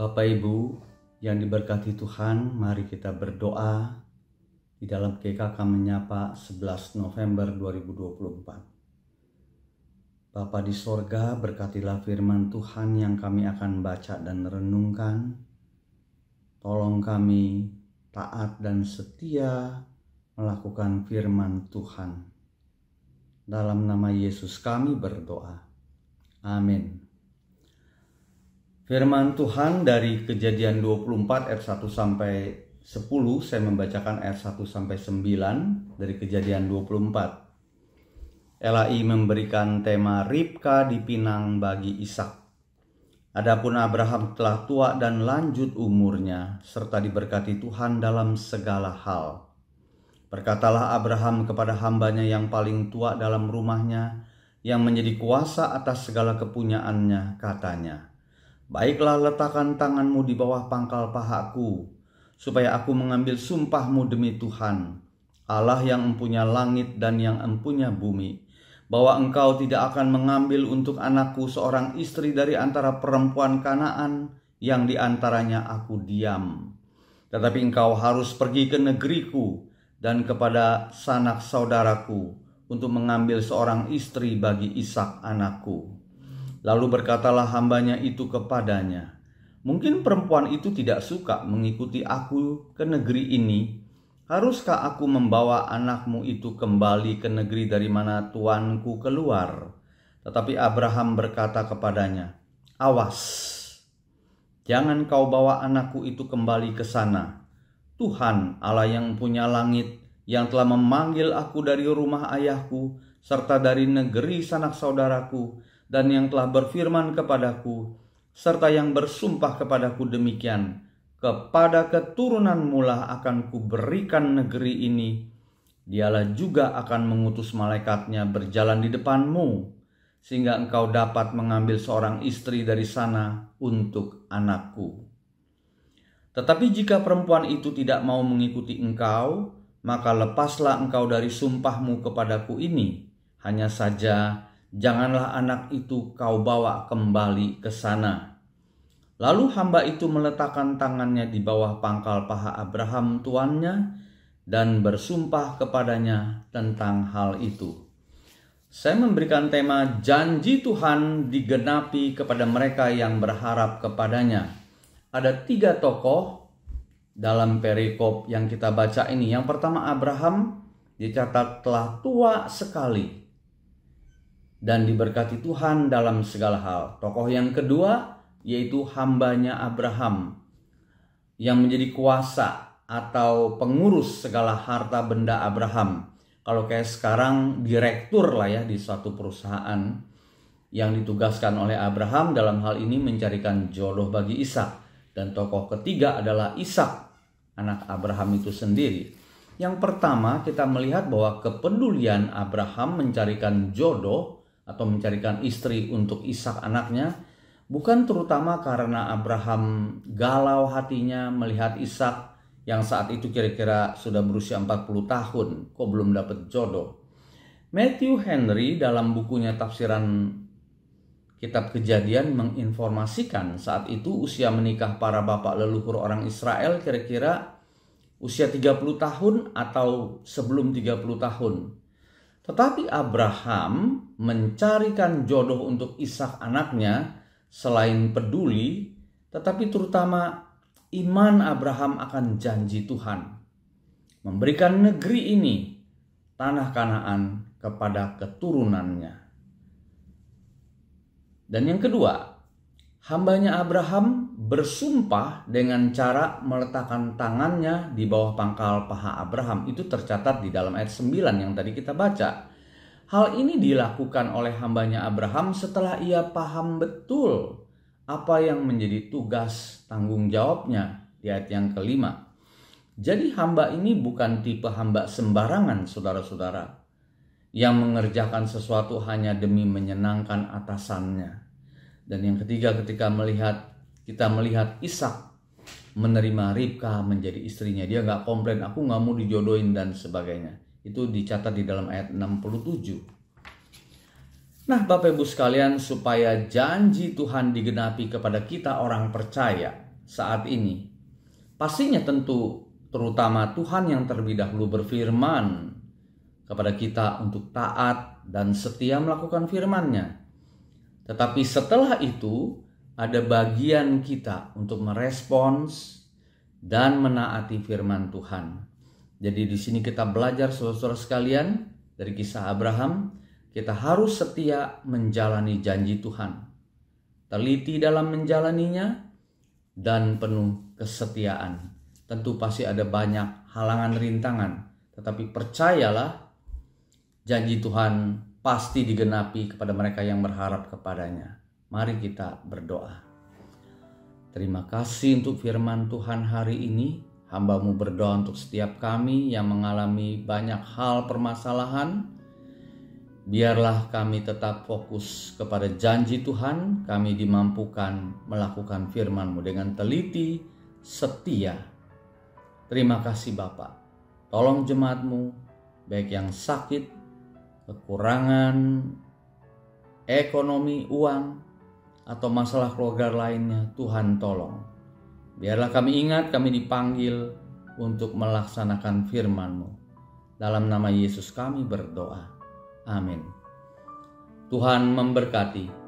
Bapak Ibu yang diberkati Tuhan, mari kita berdoa di dalam GKK Menyapa 11 November 2024. Bapa di sorga, berkatilah firman Tuhan yang kami akan baca dan renungkan. Tolong kami taat dan setia melakukan firman Tuhan. Dalam nama Yesus kami berdoa. Amin. Firman Tuhan dari Kejadian 24 ayat 1 sampai 10, saya membacakan ayat 1 sampai 9 dari Kejadian 24. LAI memberikan tema Ribka dipinang bagi Ishak. Adapun Abraham telah tua dan lanjut umurnya, serta diberkati Tuhan dalam segala hal. Berkatalah Abraham kepada hambanya yang paling tua dalam rumahnya, yang menjadi kuasa atas segala kepunyaannya, katanya, "Baiklah, letakkan tanganmu di bawah pangkal pahaku, supaya aku mengambil sumpahmu demi Tuhan, Allah yang empunya langit dan yang empunya bumi, bahwa engkau tidak akan mengambil untuk anakku seorang istri dari antara perempuan Kanaan yang di antaranya aku diam. Tetapi engkau harus pergi ke negeriku dan kepada sanak saudaraku untuk mengambil seorang istri bagi Ishak anakku." Lalu berkatalah hambanya itu kepadanya, "Mungkin perempuan itu tidak suka mengikuti aku ke negeri ini. Haruskah aku membawa anakmu itu kembali ke negeri dari mana tuanku keluar?" Tetapi Abraham berkata kepadanya, "Awas, jangan kau bawa anakku itu kembali ke sana. Tuhan Allah yang punya langit, yang telah memanggil aku dari rumah ayahku serta dari negeri sanak saudaraku, dan yang telah berfirman kepadaku, serta yang bersumpah kepadaku demikian, kepada keturunanmu lah akan kuberikan negeri ini. Dialah juga akan mengutus malaikatnya berjalan di depanmu, sehingga engkau dapat mengambil seorang istri dari sana untuk anakku. Tetapi jika perempuan itu tidak mau mengikuti engkau, maka lepaslah engkau dari sumpahmu kepadaku ini. Hanya saja janganlah anak itu kau bawa kembali ke sana." Lalu hamba itu meletakkan tangannya di bawah pangkal paha Abraham tuannya dan bersumpah kepadanya tentang hal itu. Saya memberikan tema janji Tuhan digenapi kepada mereka yang berharap kepadanya. Ada 3 tokoh dalam perikop yang kita baca ini. Yang pertama, Abraham dicatat telah tua sekali dan diberkati Tuhan dalam segala hal. Tokoh yang kedua yaitu hambanya Abraham yang menjadi kuasa atau pengurus segala harta benda Abraham. Kalau kayak sekarang direktur lah ya di suatu perusahaan yang ditugaskan oleh Abraham dalam hal ini mencarikan jodoh bagi Ishak. Dan tokoh ketiga adalah Ishak, anak Abraham itu sendiri. Yang pertama, kita melihat bahwa kepedulian Abraham mencarikan jodoh atau mencarikan istri untuk Ishak anaknya bukan terutama karena Abraham galau hatinya melihat Ishak yang saat itu kira-kira sudah berusia 40 tahun kok belum dapat jodoh. Matthew Henry dalam bukunya Tafsiran Kitab Kejadian menginformasikan saat itu usia menikah para bapak leluhur orang Israel kira-kira usia 30 tahun atau sebelum 30 tahun. Tetapi Abraham mencarikan jodoh untuk Ishak anaknya selain peduli, tetapi terutama iman Abraham akan janji Tuhan. Memberikan negeri ini, tanah Kanaan, kepada keturunannya. Dan yang kedua, hambanya Abraham bersumpah dengan cara meletakkan tangannya di bawah pangkal paha Abraham. Itu tercatat di dalam ayat 9 yang tadi kita baca. Hal ini dilakukan oleh hambanya Abraham setelah ia paham betul apa yang menjadi tugas tanggung jawabnya di ayat yang kelima. Jadi hamba ini bukan tipe hamba sembarangan, saudara-saudara, yang mengerjakan sesuatu hanya demi menyenangkan atasannya. Dan yang ketiga, ketika kita melihat Ishak menerima Ribka menjadi istrinya, dia gak komplain, "Aku gak mau dijodohin" dan sebagainya. Itu dicatat di dalam ayat 67. Nah, Bapak Ibu sekalian, supaya janji Tuhan digenapi kepada kita orang percaya, saat ini? Pastinya tentu terutama Tuhan yang terlebih dahulu berfirman kepada kita untuk taat dan setia melakukan firman-Nya. Tetapi setelah itu ada bagian kita untuk merespons dan menaati firman Tuhan. Jadi di sini kita belajar saudara-saudara sekalian dari kisah Abraham, kita harus setia menjalani janji Tuhan. Teliti dalam menjalaninya dan penuh kesetiaan. Tentu pasti ada banyak halangan rintangan, tetapi percayalah janji Tuhan pasti digenapi kepada mereka yang berharap kepadanya. Mari kita berdoa. Terima kasih untuk firman Tuhan hari ini. Hamba-Mu berdoa untuk setiap kami yang mengalami banyak hal permasalahan. Biarlah kami tetap fokus kepada janji Tuhan. Kami dimampukan melakukan firman-Mu dengan teliti, setia. Terima kasih Bapa. Tolong jemaat-Mu, baik yang sakit, kekurangan ekonomi, uang, atau masalah keluarga lainnya, Tuhan tolong. Biarlah kami ingat kami dipanggil untuk melaksanakan firman-Mu. Dalam nama Yesus kami berdoa. Amin. Tuhan memberkati.